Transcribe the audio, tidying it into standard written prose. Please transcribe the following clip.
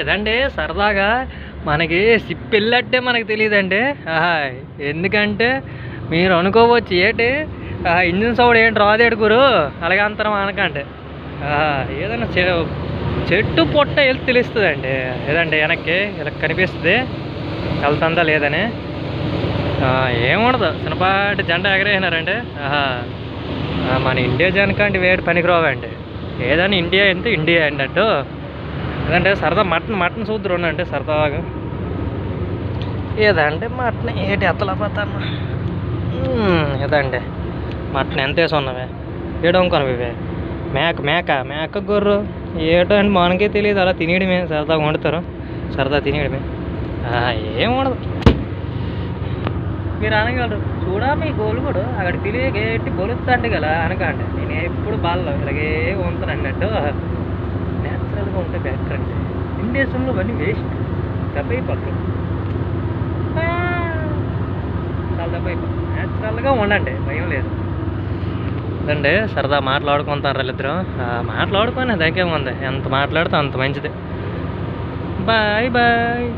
ఇదండి సరదాగా మనకి సిప్ వెళ్ళట్టే మనకు తెలియదండి. ఎందుకంటే మీరు అనుకోవచ్చు ఏంటి ఇంజిన్ సౌండ్ ఏంటి రాదేడుగురు అలాగే అంతరం అనకండి. ఏదైనా చెట్టు పొట్ట వెళ్తే తెలుస్తుందండి. ఏదండి వెనక్కి ఇలా కనిపిస్తుంది వెళ్తుందా లేదని. ఏముండదు చిన్నపాటి జెండా ఎగరేసినారండి. మన ఇండియా జనకండి వేడి పనికిరావండి. ఏదైనా ఇండియా అంటే ఇండియా అన్నట్టు. ఏదంటే సరదా మటన్ చూద్దరు ఉండండి సరదాగా. ఏదండి మటన్ ఏటి ఎత్తలేకపోతాను. ఏదండి మటన్ ఎంత వేసి ఉన్నవే ఏడొంకొనవి ఇవే మేక గొర్రు ఏటో అండి మనకే తెలియదు. అలా తినేయడమే సరదాగా వండుతారు. సరదా తినేయడమే. ఏం ఉండదు. మీరు అనగలరు చూడా మీ గోలు కూడా అక్కడ తెలియగేటి బొలుస్తాండి కదా అనకండి. నేను ఎప్పుడు బాల్లో ఇలాగే వంతాను అన్నట్టు. న్యాచురల్గా ఉంటే బెటర్ అండి. ఇండియన్లో ఇవన్నీ వేస్ట్. దెబ్బైపోతాం చాలా దెబ్బైపోతాం. న్యాచురల్గా ఉండండి, భయం లేదు. అదండి సరదా మాట్లాడుకుంటారు వాళ్ళిద్దరు. మాట్లాడుకొని దాకేముంది, ఎంత మాట్లాడితే అంత మంచిది. Bye bye.